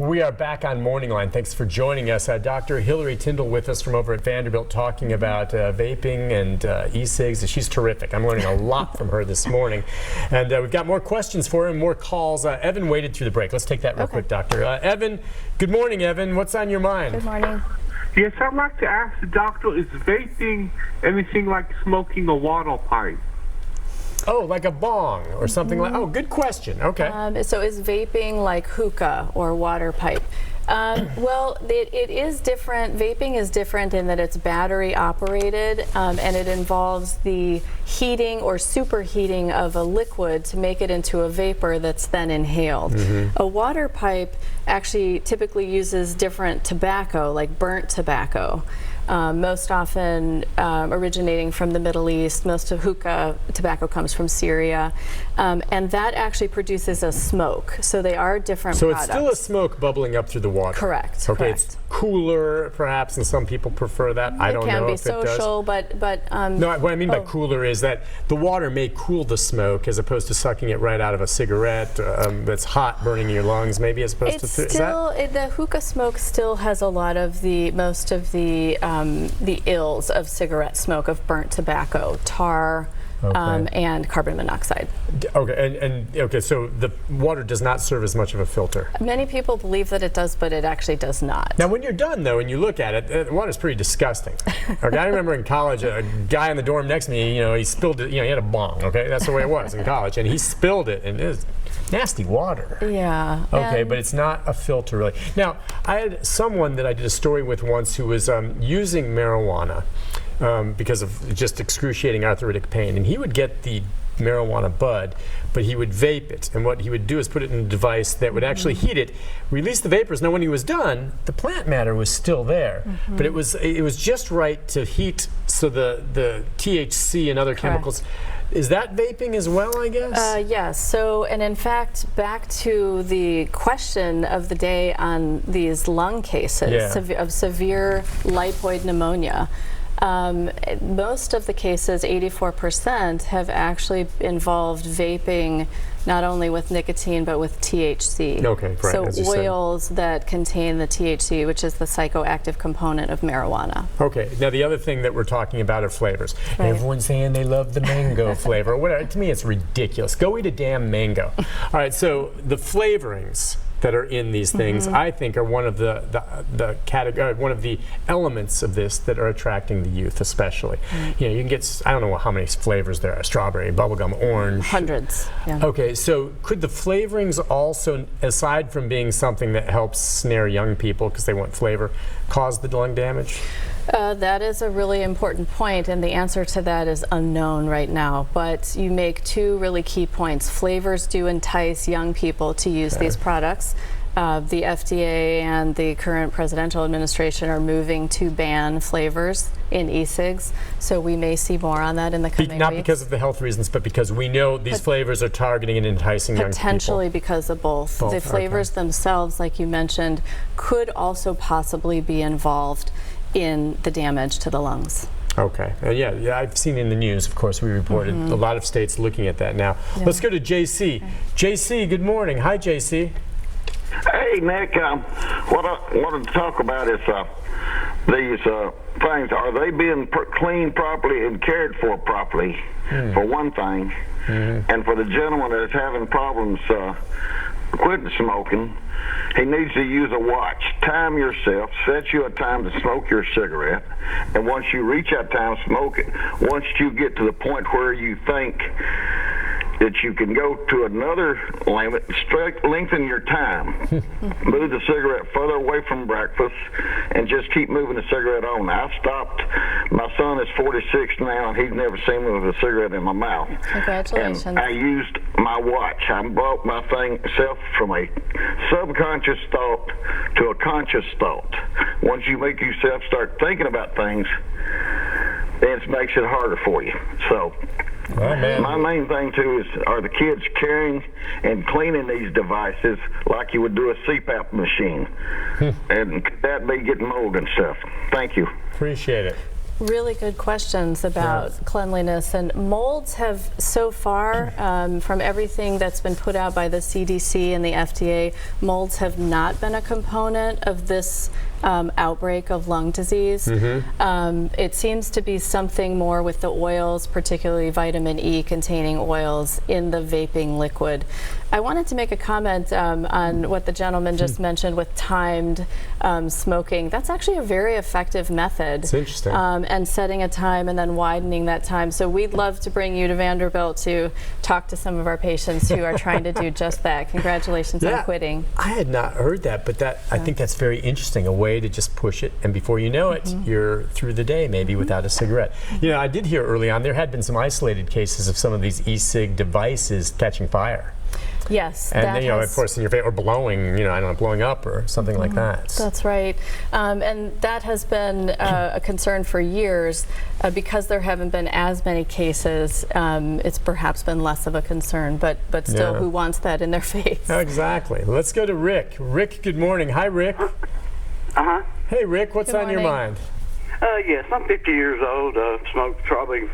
We are back on MorningLine. Thanks for joining us. Dr. Hillary Tindle with us from over at Vanderbilt talking about vaping and e-cigs. She's terrific. I'm learning a lot from her this morning. And we've got more questions for her and more calls. Evan waited through the break. Let's take that real quick, Doctor. Evan, good morning, Evan. What's on your mind? Good morning. Yes, I'd like to ask the doctor, is vaping anything like smoking a water pipe? Oh, like a bong or something like. Oh, good question. Okay. So is vaping like hookah or water pipe? Well, it is different. Vaping is different in that it's battery operated, and it involves the heating or superheating of a liquid to make it into a vapor that's then inhaled. A water pipe actually typically uses different tobacco, like burnt tobacco. Most often originating from the Middle East. Most of hookah tobacco comes from Syria, and that actually produces a smoke. So they are different products. So it's still a smoke bubbling up through the water. Correct. Okay, correct. It's cooler, perhaps, and some people prefer that. I don't know if it does. It can be social, but no, what I mean by cooler is that the water may cool the smoke as opposed to sucking it right out of a cigarette that's hot, burning your lungs, maybe, as opposed to. The hookah smoke still has a lot of most of the ills of cigarette smoke, of burnt tobacco, tar, and carbon monoxide. Okay, so the water does not serve as much of a filter. Many people believe that it does, but it actually does not. Now, when you're done, though, and you look at it, the water's pretty disgusting. Okay, I remember in college, a guy in the dorm next to me, he spilled it. He had a bong. Okay, that's the way it was in college, and he spilled it, and it was nasty water. Yeah. Okay, but it's not a filter, really. Now, I had someone that I did a story with once who was using marijuana because of just excruciating arthritic pain, and he would get the marijuana bud, but he would vape it, and what he would do is put it in a device that would actually heat it, release the vapors. Now, when he was done, the plant matter was still there, but it was just right to heat, so the THC and other chemicals. Is that vaping as well, I guess? Yes. So, and in fact, back to the question of the day on these lung cases of severe lipoid pneumonia. Most of the cases, 84%, have actually involved vaping not only with nicotine but with THC. Okay, right. So oils that contain the THC, which is the psychoactive component of marijuana. Okay, now the other thing that we're talking about are flavors. Right. Everyone's saying they love the mango flavor. Whatever. To me, it's ridiculous. Go eat a damn mango. All right, so the flavorings that are in these things, I think, are one of the category, one of the elements of this that are attracting the youth, especially. You can get, I don't know how many flavors there are: strawberry, bubblegum, orange. Hundreds. Yeah. Okay, so could the flavorings also, aside from being something that helps snare young people because they want flavor, cause the lung damage? That is a really important point, and the answer to that is unknown right now. But you make two really key points. Flavors do entice young people to use these products. The FDA and the current presidential administration are moving to ban flavors in e-cigs, so we may see more on that in the coming weeks. Not because of the health reasons, but because we know these flavors are targeting and enticing young people. Potentially because of both. The flavors themselves, like you mentioned, could also possibly be involved in the damage to the lungs. Okay. Yeah, I've seen in the news, of course, we reported a lot of states looking at that now. Yeah. Let's go to JC. JC, good morning. Hi, JC. Hey, Nick. What I wanted to talk about is these things. Are they being cleaned properly and cared for properly, for one thing? And for the gentleman that is having problems quitting smoking, he needs to use a watch. Time yourself, set you a time to smoke your cigarette, and once you reach that time, smoke it. Once you get to the point where you think that you can go to another limit, lengthen your time. Move the cigarette further away from breakfast and just keep moving the cigarette on. I've stopped. My son is 46 now, and he's never seen me with a cigarette in my mouth. Congratulations. And I used my watch. I brought myself from a subconscious thought to a conscious thought. Once you make yourself start thinking about things, then it makes it harder for you. So my main thing too is, are the kids carrying and cleaning these devices like you would do a CPAP machine? And could that be getting mold and stuff? Thank you. Appreciate it. really good questions about cleanliness. And molds have so far, from everything that's been put out by the CDC and the FDA, molds have not been a component of this outbreak of lung disease. It seems to be something more with the oils, particularly vitamin E containing oils in the vaping liquid. I wanted to make a comment on what the gentleman just mentioned with timed smoking. That's actually a very effective method. It's interesting. And setting a time and then widening that time. So we'd love to bring you to Vanderbilt to talk to some of our patients who are trying to do just that. Congratulations on quitting. I had not heard that, but I think that's very interesting. A way to just push it, and before you know it, you're through the day maybe without a cigarette. You know, I did hear early on there had been some isolated cases of some of these e-cig devices catching fire. Yes, and you know, of course, in your face, or blowing, you know, I don't know, blowing up or something like that. That's right, and that has been a concern for years. Because there haven't been as many cases, it's perhaps been less of a concern. But still, who wants that in their face? Exactly. Let's go to Rick. Rick, good morning. Hi, Rick. Hey, Rick, what's on your mind? Yes, I'm 50 years old. Smoked probably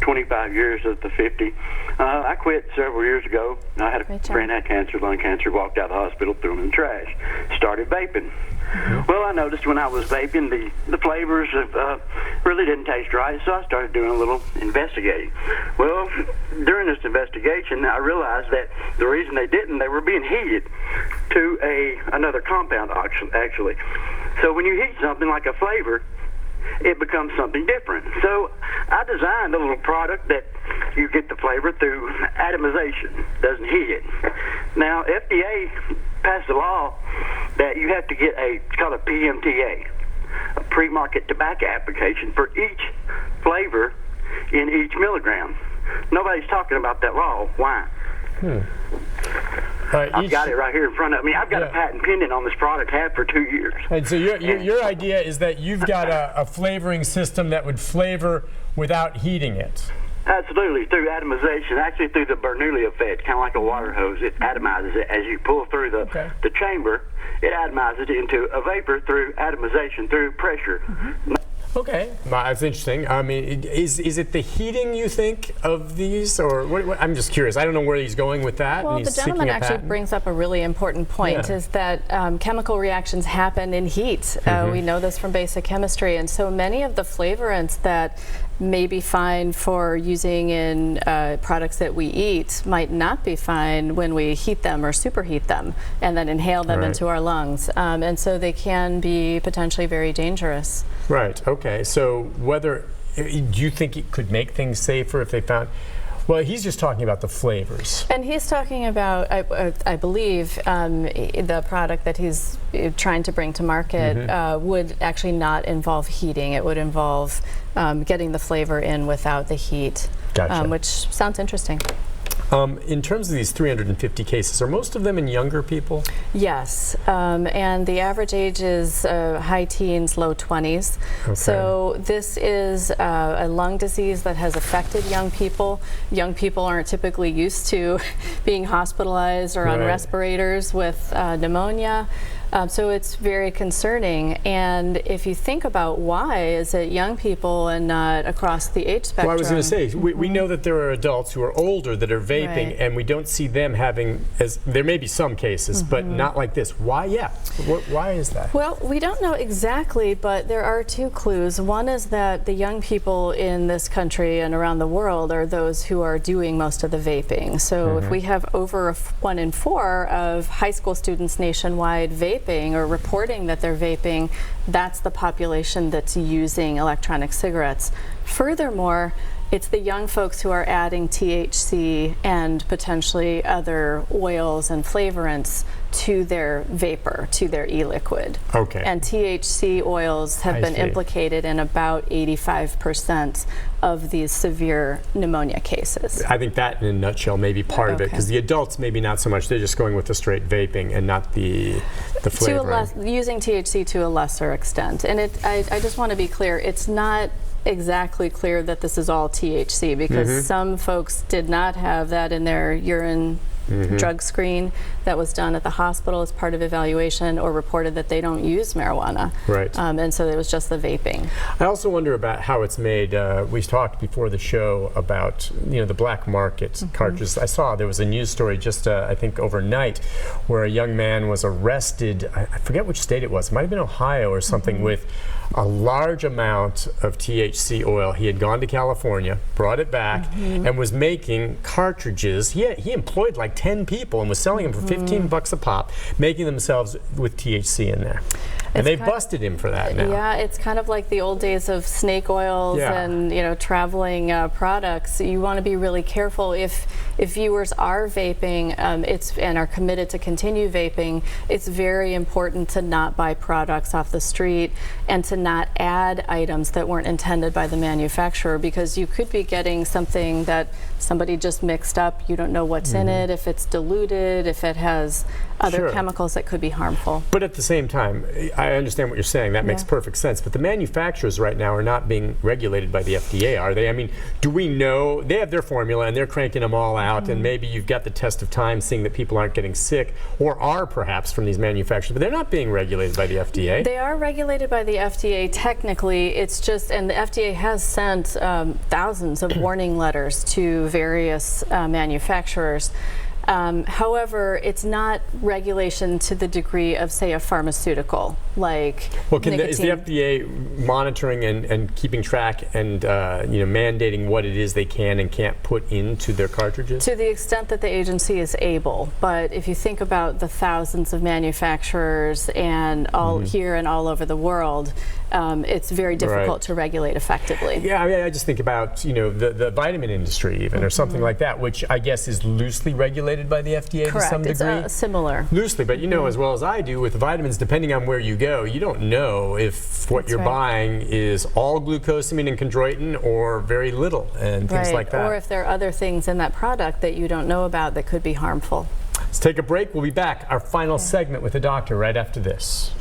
25 years of the 50. I quit several years ago. I had a friend had cancer, lung cancer, walked out of the hospital, threw him in the trash. Started vaping. Well, I noticed when I was vaping, the flavors really didn't taste right, so I started doing a little investigating. Well, during this investigation, I realized that the reason they didn't, they were being heated to another compound, actually. So when you heat something like a flavor, it becomes something different. So I designed a little product that you get the flavor through atomization, doesn't heat it. Now, FDA passed a law that you have to get it's called a PMTA, a pre-market tobacco application for each flavor in each milligram. Nobody's talking about that law. Why? I've got it right here in front of me. I've got a patent pending on this product, have for 2 years. And so your idea is that you've got a flavoring system that would flavor without heating it. Absolutely, through atomization, actually through the Bernoulli effect, kind of like a water hose. It atomizes it as you pull through the chamber. It atomizes it into a vapor through atomization, through pressure. Okay, that's interesting. I mean, is it the heating, you think, of these, or what? I'm just curious. I don't know where he's going with that. Well, and he's the gentleman seeking a actually patent. brings up a really important point, is that chemical reactions happen in heat. We know this from basic chemistry, and so many of the flavorants that may be fine for using in products that we eat might not be fine when we heat them or superheat them and then inhale them into our lungs. And so they can be potentially very dangerous. Right, okay. So do you think it could make things safer if they found, well, he's just talking about the flavors. And he's talking about, I believe, the product that he's trying to bring to market would actually not involve heating. It would involve getting the flavor in without the heat, which sounds interesting. In terms of these 350 cases, are most of them in younger people? Yes, and the average age is high teens, low 20s. Okay. So this is a lung disease that has affected young people. Young people aren't typically used to being hospitalized or on respirators with pneumonia. So it's very concerning. And if you think about why is it young people and not across the age spectrum? Well, I was going to say, we know that there are adults who are older that are vaping, and we don't see them having, there may be some cases, but not like this. Why? Why is that? Well, we don't know exactly, but there are two clues. One is that the young people in this country and around the world are those who are doing most of the vaping. So if we have over 1 in 4 of high school students nationwide vaping or reporting that they're vaping, that's the population that's using electronic cigarettes. Furthermore, it's the young folks who are adding THC and potentially other oils and flavorants to their vapor, to their e-liquid. Okay. And THC oils have been implicated in about 85% of these severe pneumonia cases. I think that, in a nutshell, may be part of it, because the adults maybe not so much. They're just going with the straight vaping and not the flavoring. Using THC to a lesser extent. And I just want to be clear, it's not exactly clear that this is all THC, because some folks did not have that in their urine drug screen that was done at the hospital as part of evaluation, or reported that they don't use marijuana. Right. And so it was just the vaping. I also wonder about how it's made. We talked before the show about the black market cartridges. I saw there was a news story just I think overnight where a young man was arrested. I forget which state it was. It might have been Ohio or something, with a large amount of THC oil. He had gone to California, brought it back, and was making cartridges. He employed like 10 people and was selling them for $15 a pop, making themselves with THC in there. And they busted him for that now. Yeah, it's kind of like the old days of snake oils and traveling products. You want to be really careful if viewers are vaping and are committed to continue vaping. It's very important to not buy products off the street and to not add items that weren't intended by the manufacturer, because you could be getting something that somebody just mixed up. You don't know what's in it, if it's diluted, if it has other chemicals that could be harmful. But at the same time, I understand what you're saying. That makes perfect sense. But the manufacturers right now are not being regulated by the FDA, are they? I mean, do we know they have their formula and they're cranking them all out, and maybe you've got the test of time seeing that people aren't getting sick, or are perhaps from these manufacturers, but they're not being regulated by the FDA. They are regulated by the FDA technically. It's just, and the FDA has sent thousands of warning letters to various manufacturers. However, it's not regulation to the degree of, say, a pharmaceutical, like nicotine. Is the FDA monitoring and keeping track and mandating what it is they can and can't put into their cartridges? To the extent that the agency is able. But if you think about the thousands of manufacturers and all here and all over the world, it's very difficult to regulate effectively. Yeah, I mean, I just think about the vitamin industry even, or something like that, which I guess is loosely regulated by the FDA to some degree. It's similar. Loosely, but as well as I do with vitamins, depending on where you go, you don't know if what you're buying is all glucosamine and chondroitin or very little and things like that. Or if there are other things in that product that you don't know about that could be harmful. Let's take a break. We'll be back. Our final segment with the doctor right after this.